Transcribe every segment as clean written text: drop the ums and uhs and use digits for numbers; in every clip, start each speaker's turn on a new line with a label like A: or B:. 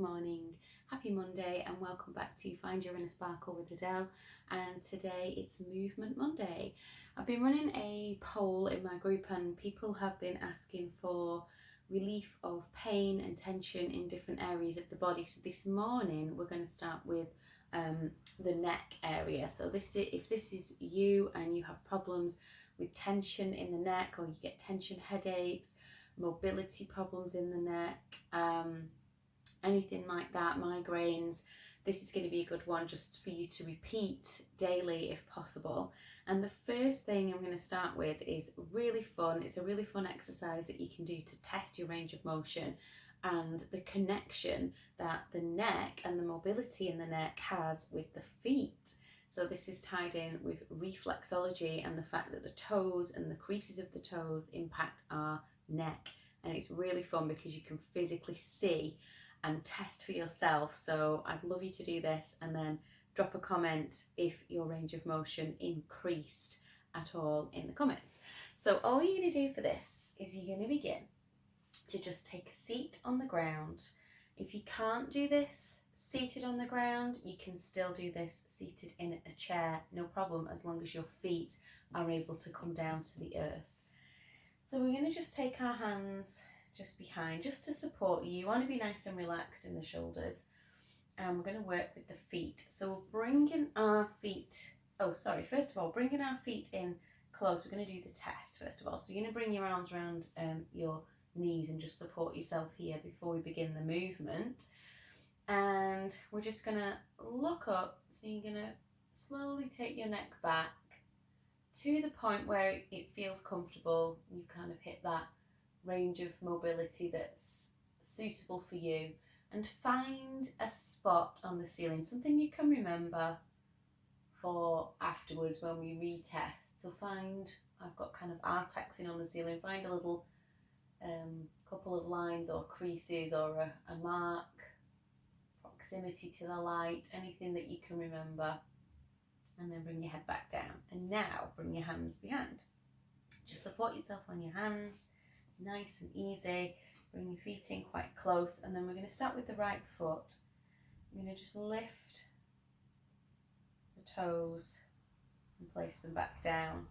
A: morning, happy Monday, and welcome back to Find Your Inner Sparkle with Adele. And today it's Movement Monday. I've been running a poll in my group and people have been asking for relief of pain and tension in different areas of the body. So this morning we're going to start with the neck area. So if this is you and you have problems with tension in the neck, or you get tension headaches, mobility problems in the neck, anything like that, migraines, this is going to be a good one just for you to repeat daily if possible. And the first thing I'm going to start with is really fun. It's a really fun exercise that you can do to test your range of motion and the connection that the neck and the mobility in the neck has with the feet. So this is tied in with reflexology and the fact that the toes and the creases of the toes impact our neck. And it's really fun because you can physically see and test for yourself. So I'd love you to do this and then drop a comment if your range of motion increased at all in the comments. So all you're going to do for this is you're going to begin to just take a seat on the ground. If you can't do this seated on the ground, you can still do this seated in a chair, no problem, as long as your feet are able to come down to the earth. So we're going to just take our hands just behind, just to support you. You want to be nice and relaxed in the shoulders. And we're going to work with the feet. So we're bringing our feet, first of all, bringing our feet in close. We're going to do the test first of all. So you're going to bring your arms around your knees and just support yourself here before we begin the movement. And we're just going to look up. So you're going to slowly take your neck back to the point where it feels comfortable. You've kind of hit that range of mobility that's suitable for you, and find a spot on the ceiling, something you can remember for afterwards when we retest. So I've got kind of artexing on the ceiling, find a little couple of lines or creases or a mark, proximity to the light, anything that you can remember, and then bring your head back down. And now bring your hands behind. Just support yourself on your hands, nice and easy. Bring your feet in quite close, and then we're going to start with the right foot. I'm going to just lift the toes and place them back down.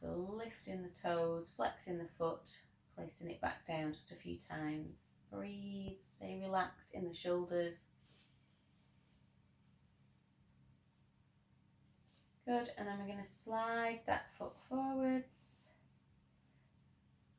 A: So lifting the toes, flexing the foot, placing it back down just a few times. Breathe, stay relaxed in the shoulders. Good, and then we're going to slide that foot forwards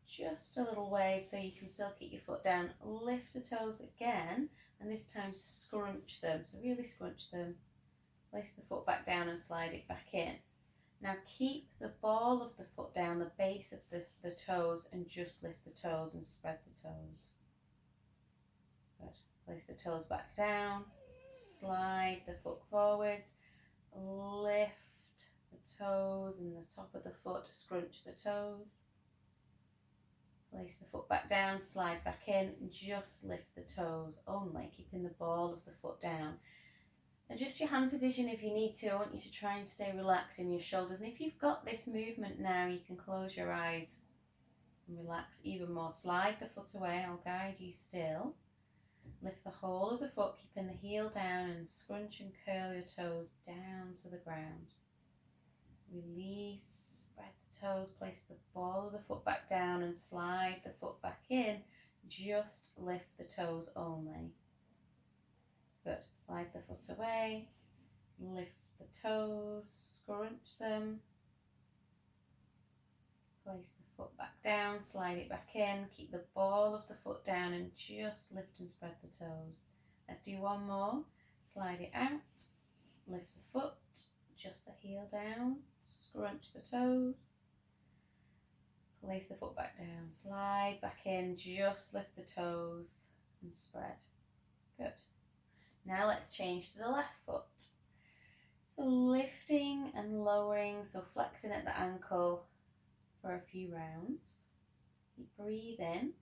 A: just a little way so you can still keep your foot down. Lift the toes again, and this time scrunch them. So really scrunch them. Place the foot back down and slide it back in. Now keep the ball of the foot down, the base of the toes, and just lift the toes and spread the toes. Good. Place the toes back down, slide the foot forwards, lift the toes and the top of the foot, scrunch the toes. Place the foot back down, slide back in, just lift the toes only, keeping the ball of the foot down. Adjust your hand position if you need to. I want you to try and stay relaxed in your shoulders. And if you've got this movement now, you can close your eyes and relax even more. Slide the foot away, I'll guide you still. Lift the whole of the foot, keeping the heel down, and scrunch and curl your toes down to the ground. Release. Spread the toes, place the ball of the foot back down and slide the foot back in. Just lift the toes only. Good. Slide the foot away, lift the toes, scrunch them. Place the foot back down, slide it back in, keep the ball of the foot down and just lift and spread the toes. Let's do one more. Slide it out, lift the foot, just the heel down. Scrunch the toes, place the foot back down, slide back in, just lift the toes and spread. Good. Now let's change to the left foot. So lifting and lowering, so flexing at the ankle for a few rounds. Keep breathing.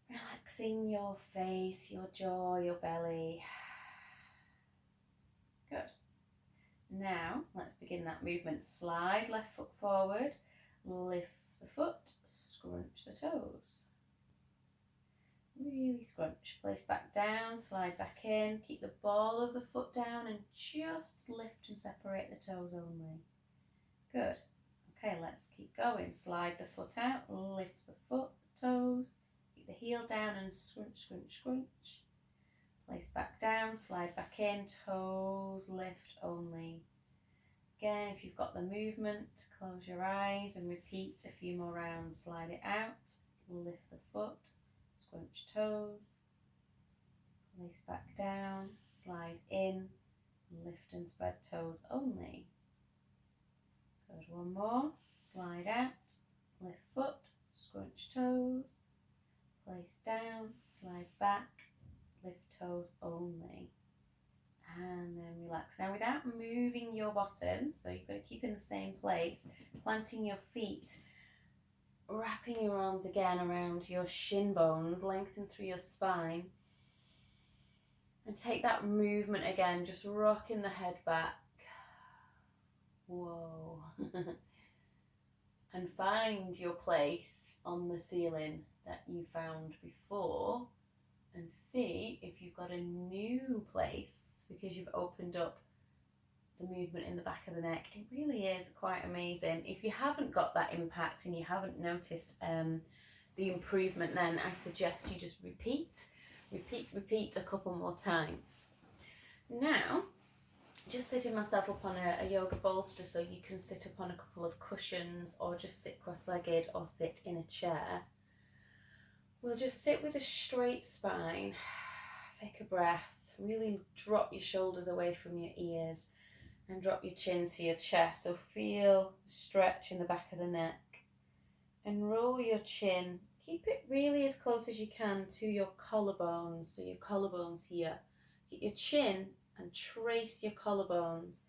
A: Relaxing your face, your jaw, your belly. Good. Now, let's begin that movement. Slide left foot forward, lift the foot, scrunch the toes. Really scrunch. Place back down, slide back in. Keep the ball of the foot down and just lift and separate the toes only. Good. Okay, let's keep going. Slide the foot out, lift the foot, toes. Keep the heel down and scrunch, scrunch, scrunch. Place back down, slide back in, toes lift only. Again, if you've got the movement, close your eyes and repeat a few more rounds. Slide it out, lift the foot, scrunch toes, place back down, slide in, lift and spread toes only. Good, one more. Slide out, lift foot, scrunch toes, place down, slide back, lift toes only. And then relax. Now without moving your bottom, so you've got to keep in the same place, planting your feet, wrapping your arms again around your shin bones, lengthen through your spine. And take that movement again, just rocking the head back. Whoa. And find your place on the ceiling that you found before and see if you've got a new place because you've opened up the movement in the back of the neck. It really is quite amazing. If you haven't got that impact and you haven't noticed the improvement, then I suggest you just repeat a couple more times. Now, just sitting myself up on a yoga bolster so you can sit up on a couple of cushions or just sit cross-legged or sit in a chair. We'll just sit with a straight spine, take a breath, really drop your shoulders away from your ears and drop your chin to your chest. So feel the stretch in the back of the neck and roll your chin. Keep it really as close as you can to your collarbones, so your collarbones here. Get your chin and trace your collarbones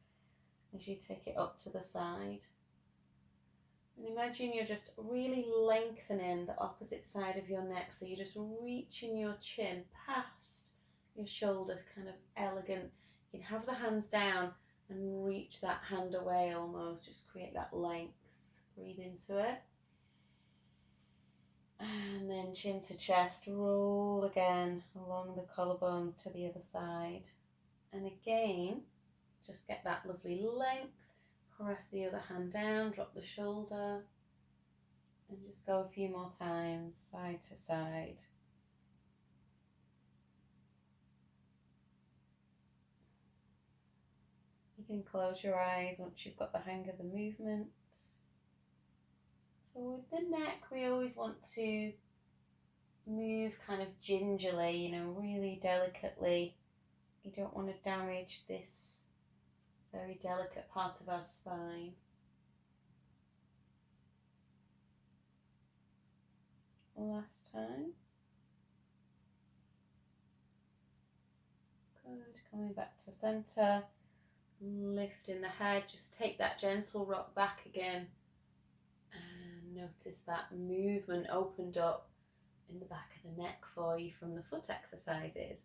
A: as you take it up to the side. And imagine you're just really lengthening the opposite side of your neck, so you're just reaching your chin past your shoulders, kind of elegant. You can have the hands down and reach that hand away almost, just create that length. Breathe into it. And then chin to chest, roll again along the collarbones to the other side. And again, just get that lovely length. Press the other hand down, drop the shoulder, and just go a few more times, side to side. You can close your eyes once you've got the hang of the movement. So with the neck, we always want to move kind of gingerly, you know, really delicately. You don't want to damage this very delicate part of our spine. Last time. Good. Coming back to center. Lifting the head. Just take that gentle rock back again. And notice that movement opened up in the back of the neck for you from the foot exercises.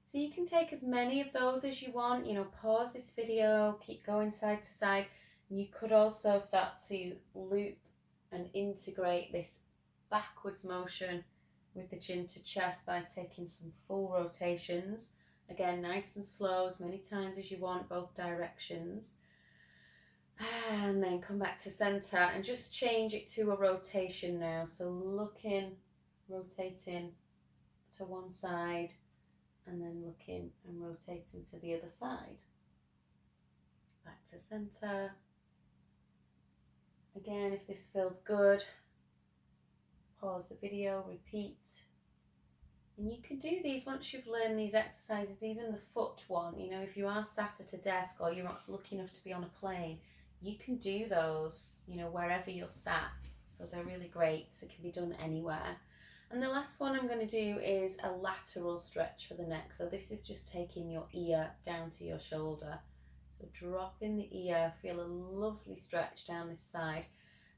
A: So you can take as many of those as you want, you know, pause this video, keep going side to side. And you could also start to loop and integrate this backwards motion with the chin to chest by taking some full rotations. Again, nice and slow, as many times as you want, both directions. And then come back to center and just change it to a rotation now. So looking, rotating to one side, and then looking and rotating to the other side. Back to center. Again, if this feels good, pause the video, repeat. And you can do these once you've learned these exercises, even the foot one. You know, if you are sat at a desk or you're not lucky enough to be on a plane, you can do those, you know, wherever you're sat. So they're really great. So it can be done anywhere. And the last one I'm going to do is a lateral stretch for the neck. So this is just taking your ear down to your shoulder. So drop in the ear, feel a lovely stretch down this side.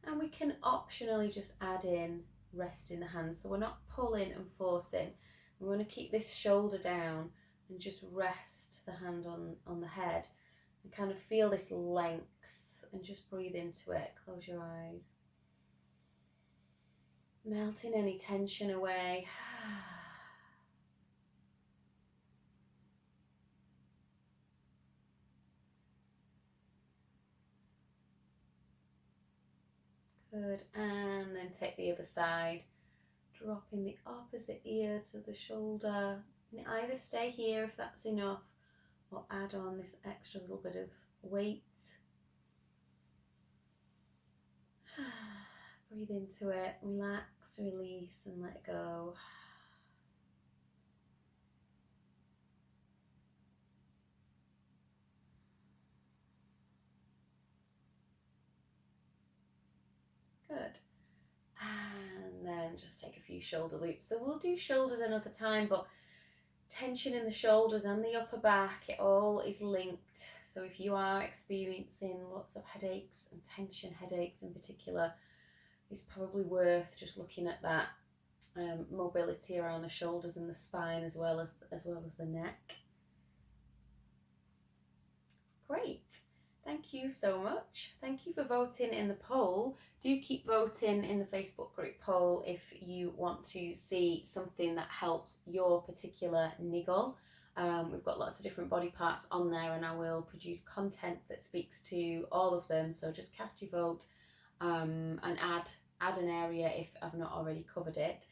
A: And we can optionally just add in resting the hands. So we're not pulling and forcing. We want to keep this shoulder down and just rest the hand on the head and kind of feel this length and just breathe into it. Close your eyes. Melting any tension away. Good, and then take the other side, dropping the opposite ear to the shoulder. And either stay here if that's enough, or add on this extra little bit of weight. Breathe into it, relax, release, and let go. Good. And then just take a few shoulder loops. So we'll do shoulders another time, but tension in the shoulders and the upper back, it all is linked. So if you are experiencing lots of headaches and tension headaches in particular, it's probably worth just looking at that mobility around the shoulders and the spine as well as the neck. Great. Thank you so much. Thank you for voting in the poll. Do keep voting in the Facebook group poll if you want to see something that helps your particular niggle. We've got lots of different body parts on there, and I will produce content that speaks to all of them. So just cast your vote and add an area if I've not already covered it.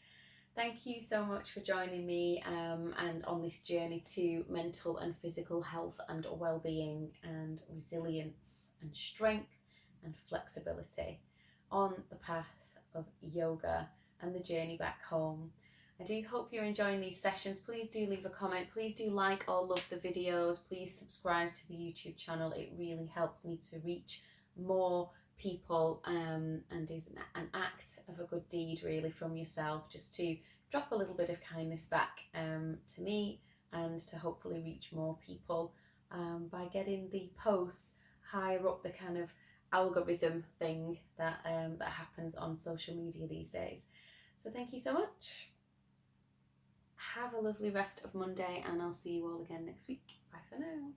A: Thank you so much for joining me and on this journey to mental and physical health and well-being and resilience and strength and flexibility on the path of yoga and the journey back home. I do hope you're enjoying these sessions. Please do leave a comment. Please do like or love the videos. Please subscribe to the YouTube channel. It really helps me to reach more people and is an act of a good deed really from yourself, just to drop a little bit of kindness back to me and to hopefully reach more people by getting the posts higher up the kind of algorithm thing that happens on social media these days. So thank you so much. Have a lovely rest of Monday, and I'll see you all again next week. Bye for now.